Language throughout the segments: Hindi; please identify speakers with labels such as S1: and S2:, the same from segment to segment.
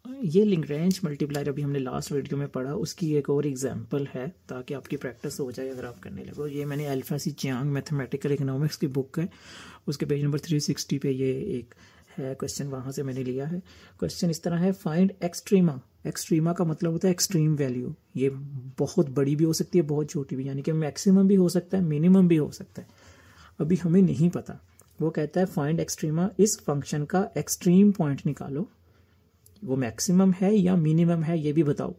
S1: ये लिंग्रेंज मल्टीप्लायर अभी हमने लास्ट वीडियो में पढ़ा, उसकी एक और एग्जांपल है ताकि आपकी प्रैक्टिस हो जाए अगर आप करने लगो। ये मैंने अल्फा सी चियांग मैथमेटिकल इकोनॉमिक्स की बुक है, उसके पेज नंबर 360 पे ये एक है क्वेश्चन, वहाँ से मैंने लिया है। क्वेश्चन इस तरह है, फाइंड एक्सट्रीमा। एक्सट्रीमा का मतलब होता है एक्सट्रीम वैल्यू। ये बहुत बड़ी भी हो सकती है, बहुत छोटी भी, यानी कि मैक्सिमम भी हो सकता है, मिनिमम भी हो सकता है। अभी हमें नहीं पता। वो कहता है फाइंड एक्सट्रीमा, इस फंक्शन का एक्सट्रीम पॉइंट निकालो, वो मैक्सिमम है या मिनिमम है ये भी बताओ।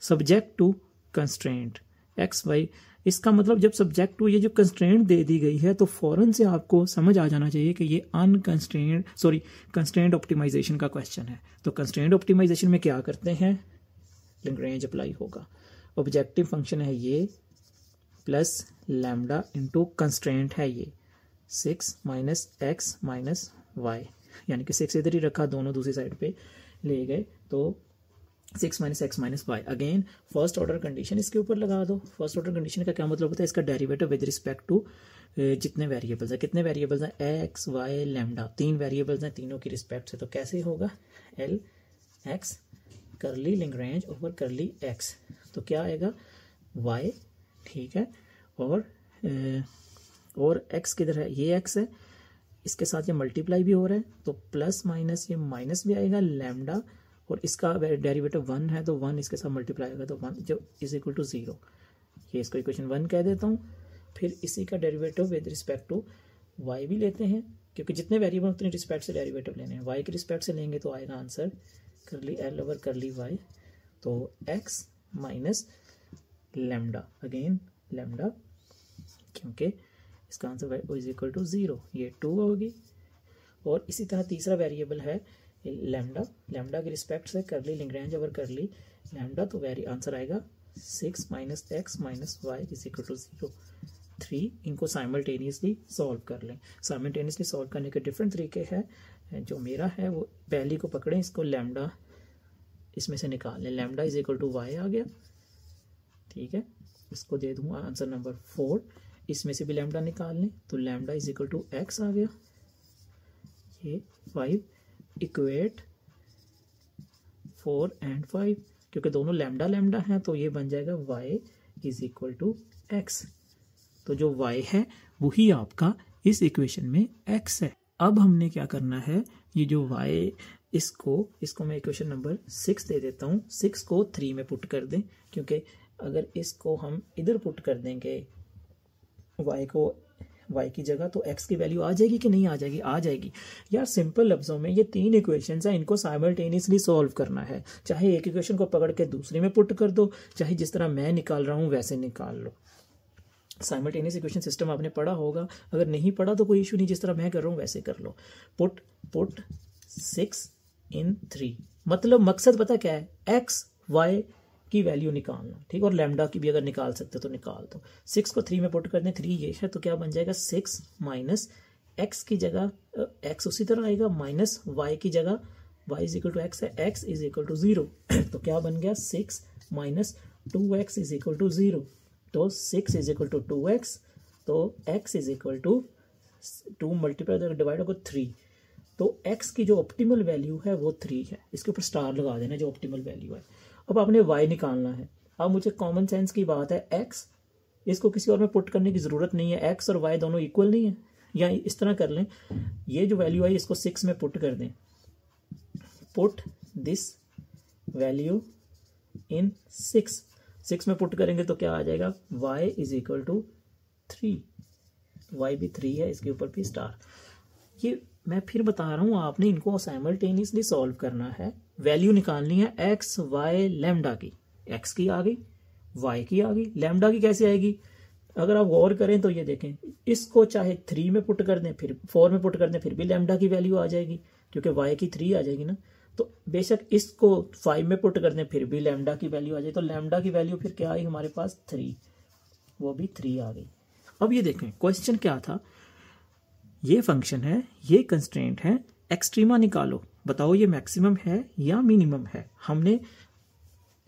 S1: Subject to constraint X Y. इसका मतलब जब सब्जेक्ट टू ये जो कंस्ट्रेंट दे दी गई है तो फौरन से आपको समझ आ जाना चाहिए कि ये कंस्ट्रेंट ऑप्टिमाइजेशन का क्वेश्चन है। तो कंस्ट्रेंट ऑप्टिमाइजेशन में क्या करते हैं, लैग्रेंज अप्लाई होगा। ऑब्जेक्टिव फंक्शन है ये प्लस लैम्डा इंटू कंस्ट्रेंट है ये 6 माइनस एक्स माइनस वाई, यानी कि 6 इधर ही रखा, दोनों दूसरी साइड पे ले गए, तो 6 minus X minus Y. Again first order condition इसके ऊपर लगा दो। फर्स्ट ऑर्डर कंडीशन का क्या मतलब होता है, इसका डेरिवेटिव विद रिस्पेक्ट टू जितने वेरिएबल्स हैं। कितने वेरिएबल्स हैं, एक्स वाई लैम्डा, 3 वेरिएबल्स हैं, तीनों की रिस्पेक्ट से। तो कैसे होगा, एल एक्स करली लिंग्रेंज ओवर करली एक्स, तो क्या आएगा वाई, ठीक है। और एक्स किधर है, ये एक्स है, इसके साथ ये मल्टीप्लाई भी हो रहा है, तो प्लस माइनस ये माइनस भी आएगा, लैम्डा और इसका डेरिवेटिव 1 है तो 1 इसके साथ मल्टीप्लाई होगा, तो 1 जो इज इक्वल टू 0। ये इसको इक्वेशन 1 कह देता हूँ। फिर इसी का derivative with respect to Y भी लेते हैं, क्योंकि जितने वेरिएबल उतने रिस्पेक्ट से डेरिवेटिव लेने हैं। वाई के रिस्पेक्ट से लेंगे तो आएगा आंसर करली एल ओवर करली वाई, तो x minus lambda, again lambda, क्योंकि इसका आंसर इज इक्वल टू 0, ये 2 होगी। और इसी तरह तीसरा वेरिएबल है लैम्डा, लैम्डा के रिस्पेक्ट से करली लिंग्रेंज ओवर करली लैम्डा, तो आंसर आएगा 6 minus X minus Y is equal to 0, 3। इनको साइमल्टेनियसली सॉल्व कर लें। साइमल्टेनियसली सॉल्व करने के डिफरेंट तरीके हैं, जो मेरा है वो पहली को पकड़ें, इसको लैम्डा इसमें से निकाल लें, lambda is equal to Y आ गया, ठीक है। इसको दे दूंगा आंसर नंबर 4, इसमें से भी लैम्डा निकाल लें, तो lambda is equal to X आ गया, ये 5 इक्वेट 4 एंड 5, क्योंकि दोनों लैम्डा लैम्डा हैं तो ये बन जाएगा y is equal to X. तो जो y है वही आपका इस इक्वेशन में x है। अब हमने क्या करना है, ये जो y इसको मैं इक्वेशन नंबर 6 दे देता हूँ। 6 को 3 में पुट कर दें, क्योंकि अगर इसको हम इधर पुट कर देंगे y की जगह, तो x की वैल्यू आ जाएगी कि नहीं आ जाएगी, आ जाएगी। यार सिंपल लफ्जों में ये 3 इक्वेशंस हैं, इनको साइमल्टेनियसली सॉल्व करना है। चाहे एक इक्वेशन को पकड़ के दूसरे में पुट कर दो, चाहे जिस तरह मैं निकाल रहा हूँ वैसे निकाल लो। साइमल्टेनियस इक्वेशन सिस्टम आपने पढ़ा होगा, अगर नहीं पढ़ा तो कोई इशू नहीं, जिस तरह मैं कर रहा हूँ वैसे कर लो। पुट 6 in 3, मतलब मकसद पता क्या है, एक्स वाई की वैल्यू निकालना, ठीक, और लैम्डा की भी अगर निकाल सकते तो निकाल दो। 6 को 3 में पुट कर दें, 3 ये है, तो क्या बन जाएगा 6 माइनस एक्स की जगह एक्स उसी तरह आएगा, माइनस वाई की जगह Y is equal to X है, एक्स इज इक्वल टू 0, तो क्या बन गया 6 minus 2x is equal to 0, तो 6 इज इक्वल टू 2x, तो x is equal to 2 multiply divide होगा 3, तो x की जो ऑप्टिमल वैल्यू है वो 3 है। इसके ऊपर स्टार लगा देना जो ऑप्टिमल वैल्यू है। अब आपने y निकालना है। अब मुझे कॉमन सेंस की बात है, x इसको किसी और में पुट करने की ज़रूरत नहीं है, x और y दोनों इक्वल नहीं है। या इस तरह कर लें, ये जो वैल्यू आई इसको 6 में पुट कर दें, पुट दिस वैल्यू इन 6 में पुट करेंगे तो क्या आ जाएगा, y is equal to 3, y भी 3 है, इसके ऊपर भी स्टार। ये मैं फिर बता रहा हूँ, आपने इनको साइमल्टेनियसली सॉल्व करना है। वैल्यू निकालनी है एक्स वाई लैम्डा की, एक्स की आ गई, वाई की आ गई, लैम्डा की कैसे आएगी, अगर आप गौर करें तो ये देखें, इसको चाहे 3 में पुट कर दें, फिर 4 में पुट कर दें, फिर भी लैम्डा की वैल्यू आ जाएगी, क्योंकि वाई की 3 आ जाएगी ना। तो बेशक इसको 5 में पुट कर दें, फिर भी लैम्डा की वैल्यू आ जाएगी, तो लैम्डा की वैल्यू फिर क्या आई हमारे पास 3, वो भी 3 आ गई। अब ये देखें क्वेश्चन क्या था, ये फंक्शन है, ये कंस्ट्रेंट है, एक्सट्रीमा निकालो, बताओ ये मैक्सिमम है या मिनिमम है। हमने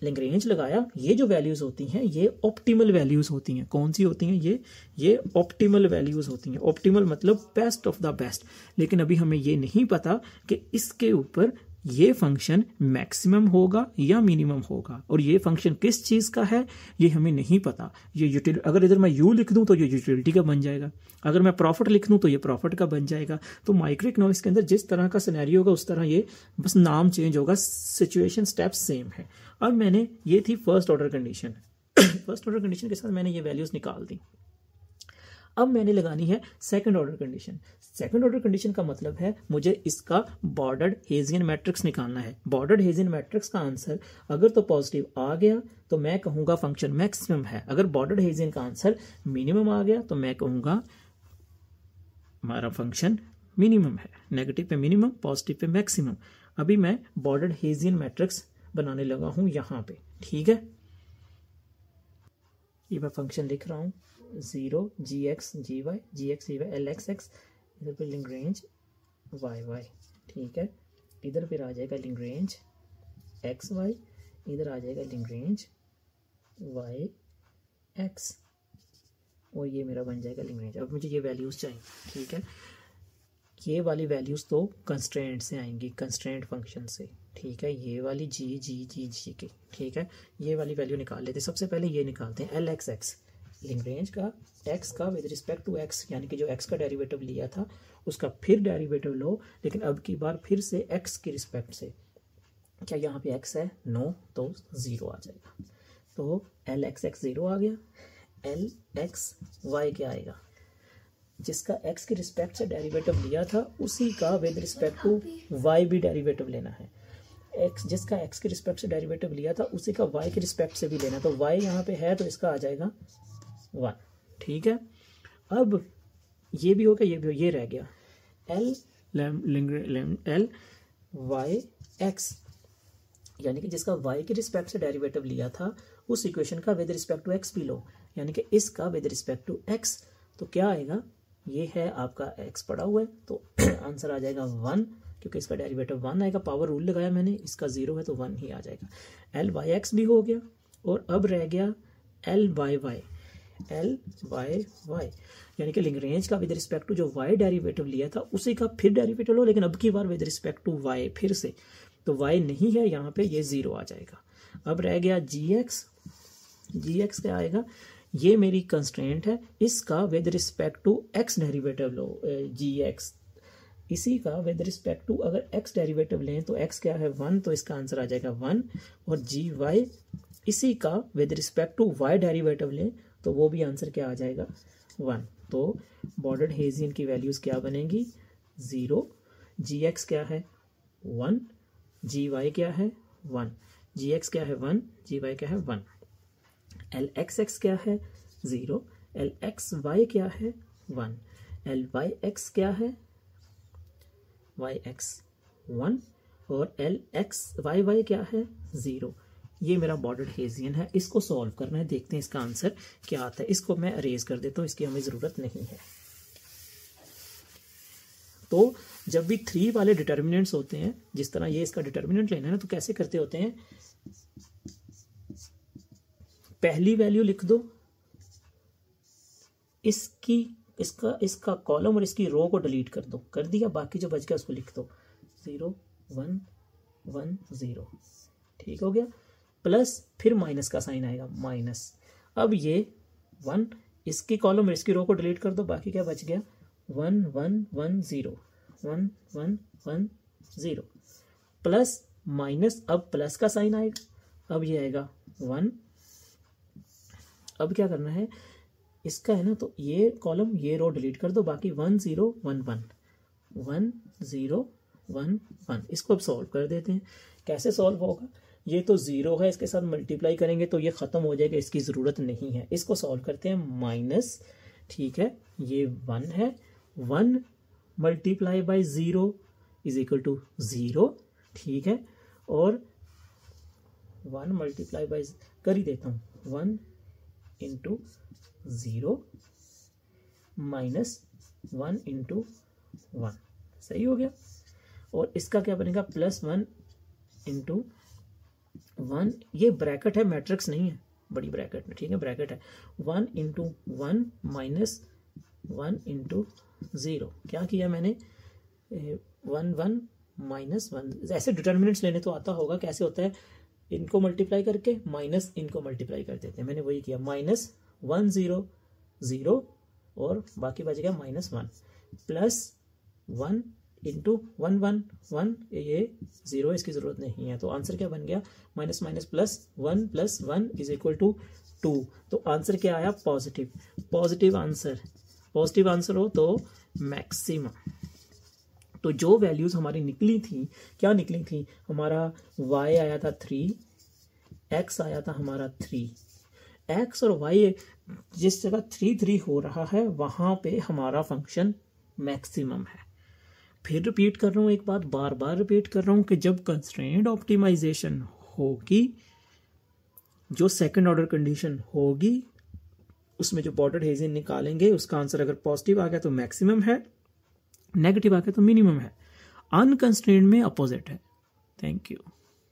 S1: लैग्रेंज लगाया, ये जो वैल्यूज होती हैं ये ऑप्टिमल वैल्यूज होती हैं। कौन सी होती हैं ये ऑप्टिमल वैल्यूज होती हैं। ऑप्टिमल मतलब बेस्ट ऑफ द बेस्ट। लेकिन अभी हमें ये नहीं पता कि इसके ऊपर ये फंक्शन मैक्सिमम होगा या मिनिमम होगा, और ये फंक्शन किस चीज़ का है ये हमें नहीं पता। ये यूटिलिटी, अगर इधर मैं यू लिख दूं तो ये यूटिलिटी का बन जाएगा, अगर मैं प्रॉफिट लिख दूं तो ये प्रॉफिट का बन जाएगा। तो माइक्रो इकोनॉमिक्स के अंदर जिस तरह का सिनेरियो होगा उस तरह ये बस नाम चेंज होगा, सिचुएशन स्टेप्स सेम है। अब मैंने, ये थी first order condition. First order condition के साथ मैंने ये वैल्यूज निकाल दी। अब मैंने लगानी है second order condition. Second order condition का मतलब है मुझे इसका बॉर्डर्ड हेजियन मैट्रिक्स निकालना है। बॉर्डर्ड हेजियन मैट्रिक्स का आंसर अगर तो पॉजिटिव आ गया तो मैं कहूंगा फंक्शन मैक्सिमम है, अगर बॉर्डर्ड हेजियन का आंसर मिनिमम आ गया तो मैं कहूंगा हमारा फंक्शन मिनिमम है। नेगेटिव पे मिनिमम, पॉजिटिव पे मैक्सिमम। अभी मैं बॉर्डर्ड हेजियन मैट्रिक्स बनाने लगा हूं यहां पे, ठीक है। ये मैं फंक्शन लिख रहा हूं, 0 gx gy gx gy lxx, इधर पे लिंग्रेंज yy, ठीक है। इधर फिर आ जाएगा लिंग्रेंज xy, इधर आ जाएगा लिंग्रेंज yx, और ये मेरा बन जाएगा लिंग्रेंज। अब मुझे ये वैल्यूज चाहिए, ठीक है। ये वाली वैल्यूज तो कंस्ट्रेंट से आएंगी, कंस्ट्रेंट फंक्शन से, ठीक है। ये वाली जी के, ठीक है। ये वाली वैल्यू निकाल लेते हैं। सबसे पहले ये निकालते हैं lxx, लिंग्रेंज का x का विद रिस्पेक्ट टू x, यानी कि जो x का डेरिवेटिव लिया था उसका फिर डेरिवेटिव लो, लेकिन अब की बार फिर से x की रिस्पेक्ट से। क्या यहाँ पे x है? नो, तो 0 आ जाएगा। तो lxx 0 आ गया। lxy क्या आएगा? जिसका x की रिस्पेक्ट से डेरिवेटिव लिया था उसी का विद रिस्पेक्ट टू y भी डेरिवेटिव लेना है। x, जिसका x की रिस्पेक्ट से डेरिवेटिव लिया था उसी का y की रिस्पेक्ट से भी लेना। तो y यहाँ पे है तो इसका आ जाएगा 1, ठीक है। अब ये भी हो गया, ये भी हो, ये रह गया l y x, यानी कि जिसका y की रिस्पेक्ट से डेरिवेटिव लिया था उस इक्वेशन का विद रिस्पेक्ट टू x भी लो, यानी कि इसका विद रिस्पेक्ट टू x। तो क्या आएगा? ये है आपका x पड़ा हुआ है तो आंसर आ जाएगा 1, क्योंकि इसका डेरिवेटिव 1 आएगा। पावर रूल लगाया मैंने, इसका 0 है तो 1 ही आ जाएगा। एल वाई एक्स भी हो गया, और अब रह गया एल वाई वाई, यानी कि लिंग्रेंज का विद रिस्पेक्ट टू जो y डेरिवेटिव लिया था उसी का फिर डेरिवेटिव लो, लेकिन अब की बार विद रिस्पेक्ट टू y फिर से। तो y नहीं है यहाँ पे, ये 0 आ जाएगा। अब रह गया gx क्या आएगा? ये मेरी कंस्ट्रेंट है, इसका with respect to x derivative लो, gx, इसी का विद रिस्पेक्ट टू अगर x डेरिवेटिव लें तो x क्या है? 1, तो इसका आंसर आ जाएगा 1। और gy, इसी का with respect to y derivative लें तो वो भी आंसर क्या आ जाएगा? 1। तो बॉर्डर्ड हेजियन की वैल्यूज क्या बनेंगी? 0, gx क्या है? 1, gy क्या है? 1, gx क्या है? 1, gy क्या है? 1, lxx क्या है? 0, lxy क्या है? 1, lyx क्या है? yx 1, और lxyy क्या है? 0। ये मेरा बॉर्डर्ड हेजियन है, इसको सॉल्व करना है। देखते हैं इसका आंसर क्या आता है। इसको मैं अरेज कर देता हूँ, इसकी हमें ज़रूरत नहीं है। तो जब भी 3 वाले डिटर्मिनेंट्स होते हैं, जिस तरह ये इसका डिटर्मिनेंट लेना है तो कैसे करते होते हैं? पहली वैल्यू लिख दो, इसका कॉलम और इसकी रो को डिलीट कर दो, कर दिया। बाकी जो बच गया उसको लिख दो, 0 1 1 0, ठीक हो गया। प्लस फिर माइनस का साइन आएगा, माइनस। अब ये 1, इसकी कॉलम और इसकी रो को डिलीट कर दो, बाकी क्या बच गया? 1 1 1 0 1 1 1 0, प्लस माइनस, अब प्लस का साइन आएगा, अब ये आएगा 1। अब क्या करना है? इसका है ना, तो ये कॉलम ये रो डिलीट कर दो, बाकी 1 0 1 1 1 0 1 1। इसको अब सॉल्व कर देते हैं। कैसे सॉल्व होगा? ये तो 0 है, इसके साथ मल्टीप्लाई करेंगे तो ये ख़त्म हो जाएगा, इसकी ज़रूरत नहीं है। इसको सॉल्व करते हैं, माइनस, ठीक है, ये 1 है, 1 multiply by 0 is equal to 0, ठीक है। और 1 मल्टीप्लाई बाई, कर ही देता हूँ, 1 इंटू 0 माइनस 1 इंटू 1, सही हो गया। और इसका क्या बनेगा? प्लस 1 इंटू 1, ये ब्रैकेट है, मैट्रिक्स नहीं है, बड़ी ब्रैकेट में, ठीक है, ब्रैकेट है। 1 इंटू 1 माइनस 1 इंटू 0, क्या किया मैंने? 1 1 -1। ऐसे डिटर्मिनेंट्स लेने तो आता होगा, कैसे होता है, इनको मल्टीप्लाई करके माइनस इनको मल्टीप्लाई कर देते हैं। मैंने वही किया, -1 0 0 और बाकी बच गया -1 +1 इंटू 1 1 1, ये 0, इसकी जरूरत नहीं है। तो आंसर क्या बन गया, माइनस माइनस प्लस 1 + 1 = 2। तो आंसर क्या आया, पॉजिटिव। पॉजिटिव आंसर हो तो मैक्सिमम। तो जो वैल्यूज हमारी निकली थी, क्या निकली थी, हमारा y आया था 3, x आया था हमारा 3। x और y जिस जगह 3 3 हो रहा है वहां पे हमारा फंक्शन मैक्सिमम है। फिर रिपीट कर रहा हूं, एक बात बार बार रिपीट कर रहा हूं कि जब कंस्ट्रेंट ऑप्टिमाइजेशन होगी, जो सेकंड ऑर्डर कंडीशन होगी, उसमें जो बॉर्डर हेजिंग निकालेंगे, उसका आंसर अगर पॉजिटिव आ गया तो मैक्सिमम है, नेगेटिव आ गया तो मिनिमम है। अनकंस्ट्रेंट में अपोजिट है। Thank you.